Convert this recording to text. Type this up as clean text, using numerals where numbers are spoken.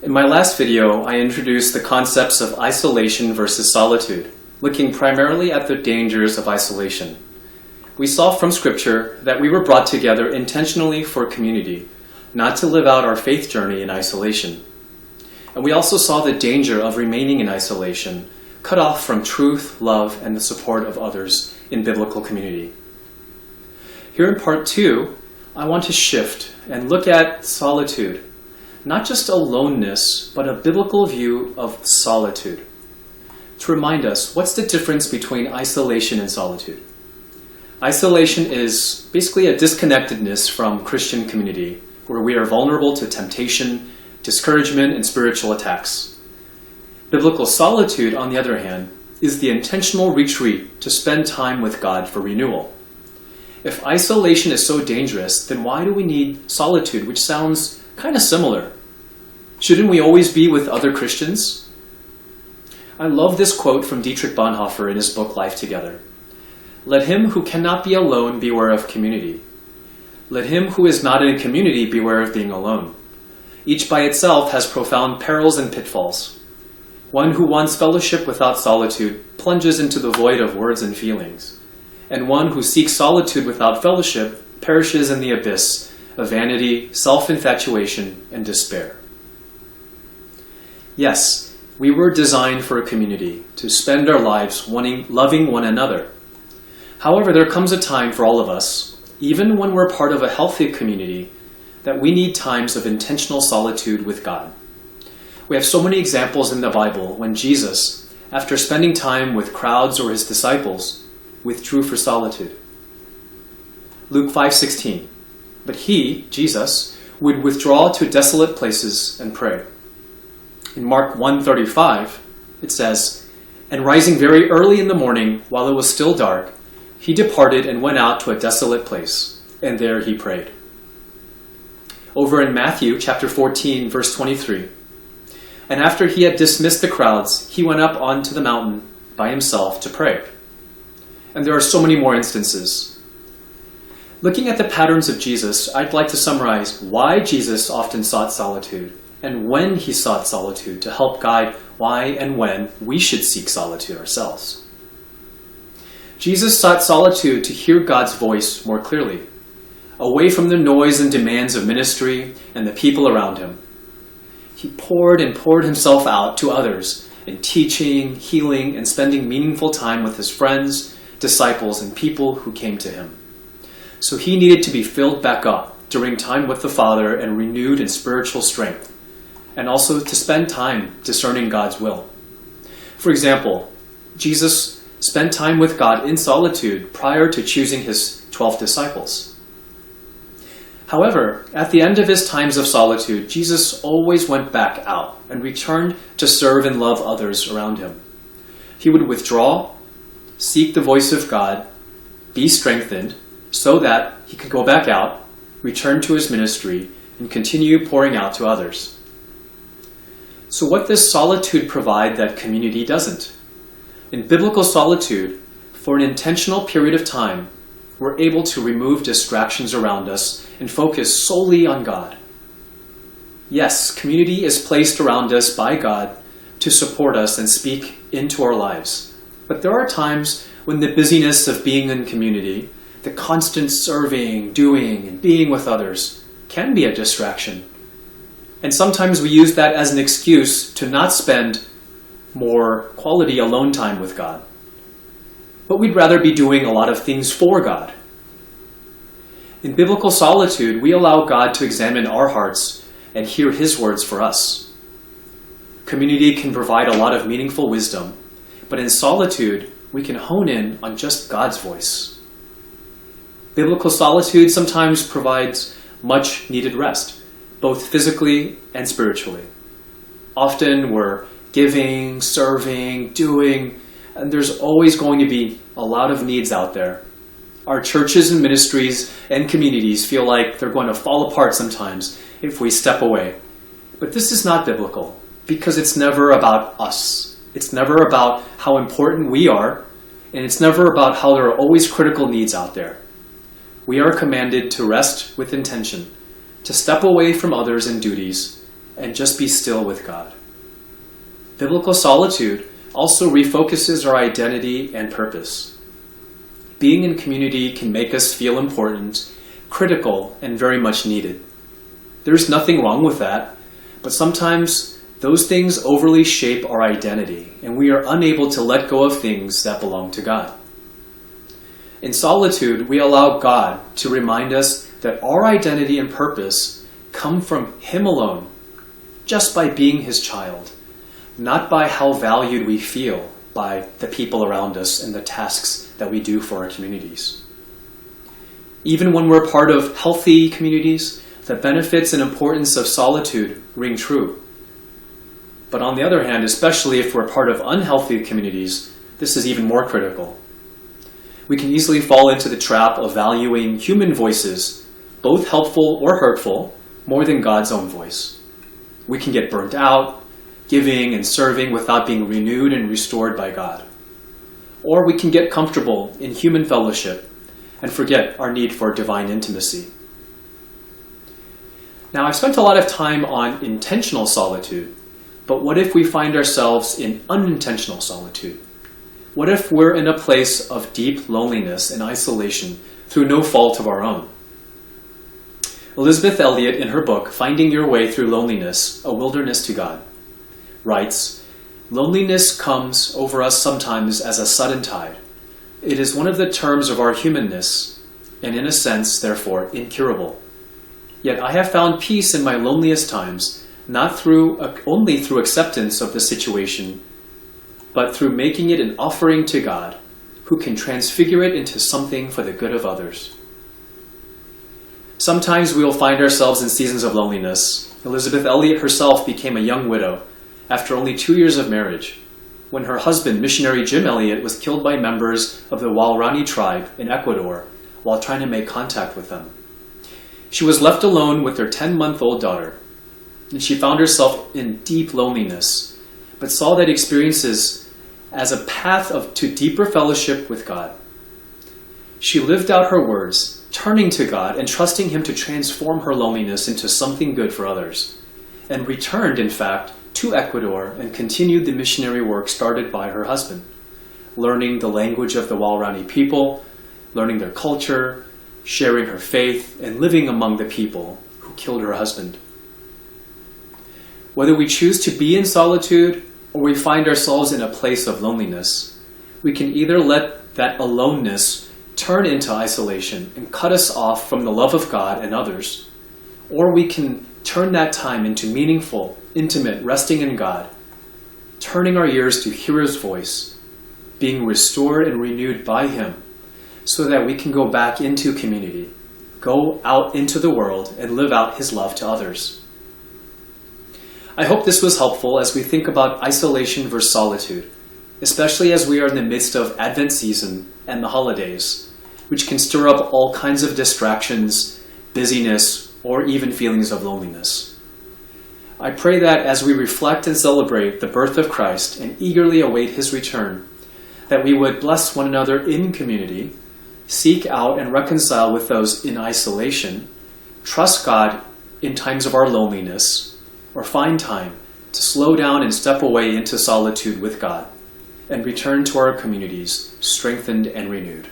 In my last video, I introduced the concepts of isolation versus solitude, looking primarily at the dangers of isolation. We saw from Scripture that we were brought together intentionally for community, not to live out our faith journey in isolation. And we also saw the danger of remaining in isolation, cut off from truth, love, and the support of others in biblical community. Here in part 2, I want to shift and look at solitude, not just aloneness, but a biblical view of solitude. To remind us, what's the difference between isolation and solitude? Isolation is basically a disconnectedness from Christian community, where we are vulnerable to temptation, discouragement, and spiritual attacks. Biblical solitude, on the other hand, is the intentional retreat to spend time with God for renewal. If isolation is so dangerous, then why do we need solitude, which sounds kind of similar? Shouldn't we always be with other Christians? I love this quote from Dietrich Bonhoeffer in his book Life Together. Let him who cannot be alone beware of community. Let him who is not in a community beware of being alone. Each by itself has profound perils and pitfalls. One who wants fellowship without solitude plunges into the void of words and feelings. And one who seeks solitude without fellowship perishes in the abyss of vanity, self-infatuation, and despair. Yes, we were designed for a community, to spend our lives loving one another. However, there comes a time for all of us, even when we're part of a healthy community, that we need times of intentional solitude with God. We have so many examples in the Bible when Jesus, after spending time with crowds or his disciples, withdrew for solitude. Luke 5:16. But he, Jesus, would withdraw to desolate places and pray. In Mark 1:35, it says, And rising very early in the morning, while it was still dark, he departed and went out to a desolate place, and there he prayed. Over in Matthew chapter 14, verse 23, And after he had dismissed the crowds, he went up onto the mountain by himself to pray. And there are so many more instances. Looking at the patterns of Jesus, I'd like to summarize why Jesus often sought solitude and when he sought solitude to help guide why and when we should seek solitude ourselves. Jesus sought solitude to hear God's voice more clearly, away from the noise and demands of ministry and the people around him. He poured himself out to others in teaching, healing, and spending meaningful time with his friends, disciples, and people who came to him. So he needed to be filled back up during time with the Father and renewed in spiritual strength, and also to spend time discerning God's will. For example, Jesus spent time with God in solitude prior to choosing his 12 disciples. However, at the end of his times of solitude, Jesus always went back out and returned to serve and love others around him. He would withdraw, seek the voice of God, be strengthened, so that he could go back out, return to his ministry, and continue pouring out to others. So what does solitude provide that community doesn't? In biblical solitude, for an intentional period of time, we're able to remove distractions around us and focus solely on God. Yes, community is placed around us by God to support us and speak into our lives. But there are times when the busyness of being in community, the constant serving, doing, and being with others can be a distraction. And sometimes we use that as an excuse to not spend more quality alone time with God. But we'd rather be doing a lot of things for God. In biblical solitude, we allow God to examine our hearts and hear his words for us. Community can provide a lot of meaningful wisdom, but in solitude, we can hone in on just God's voice. Biblical solitude sometimes provides much needed rest, both physically and spiritually. Often we're giving, serving, doing, and there's always going to be a lot of needs out there. Our churches and ministries and communities feel like they're going to fall apart sometimes if we step away. But this is not biblical, because it's never about us. It's never about how important we are, and it's never about how there are always critical needs out there. We are commanded to rest with intention, to step away from others and duties, and just be still with God. Biblical solitude also refocuses our identity and purpose. Being in community can make us feel important, critical, and very much needed. There's nothing wrong with that, but sometimes those things overly shape our identity, and we are unable to let go of things that belong to God. In solitude, we allow God to remind us that our identity and purpose come from Him alone, just by being His child, not by how valued we feel by the people around us and the tasks that we do for our communities. Even when we're part of healthy communities, the benefits and importance of solitude ring true. But on the other hand, especially if we're part of unhealthy communities, this is even more critical. We can easily fall into the trap of valuing human voices, both helpful or hurtful, more than God's own voice. We can get burnt out, giving and serving without being renewed and restored by God. Or we can get comfortable in human fellowship and forget our need for divine intimacy. Now, I've spent a lot of time on intentional solitude, but what if we find ourselves in unintentional solitude? What if we're in a place of deep loneliness and isolation through no fault of our own? Elisabeth Elliot, in her book, Finding Your Way Through Loneliness, A Wilderness to God, writes, "Loneliness comes over us sometimes as a sudden tide. It is one of the terms of our humanness, and in a sense, therefore, incurable. Yet I have found peace in my loneliest times, not only through acceptance of the situation, but through making it an offering to God, who can transfigure it into something for the good of others." Sometimes we will find ourselves in seasons of loneliness. Elisabeth Elliot herself became a young widow after only 2 years of marriage, when her husband, missionary Jim Elliot, was killed by members of the Waorani tribe in Ecuador while trying to make contact with them. She was left alone with her 10-month-old daughter, and she found herself in deep loneliness, but saw that experiences as a path to deeper fellowship with God. She lived out her words, turning to God and trusting Him to transform her loneliness into something good for others, and returned, in fact, to Ecuador and continued the missionary work started by her husband, learning the language of the Waorani people, learning their culture, sharing her faith, and living among the people who killed her husband. Whether we choose to be in solitude or we find ourselves in a place of loneliness, we can either let that aloneness turn into isolation and cut us off from the love of God and others, or we can turn that time into meaningful, intimate resting in God, turning our ears to hear His voice, being restored and renewed by Him, so that we can go back into community, go out into the world, and live out His love to others. I hope this was helpful as we think about isolation versus solitude, especially as we are in the midst of Advent season and the holidays, which can stir up all kinds of distractions, busyness, or even feelings of loneliness. I pray that as we reflect and celebrate the birth of Christ and eagerly await His return, that we would bless one another in community, seek out and reconcile with those in isolation, trust God in times of our loneliness, or find time to slow down and step away into solitude with God, and return to our communities strengthened and renewed.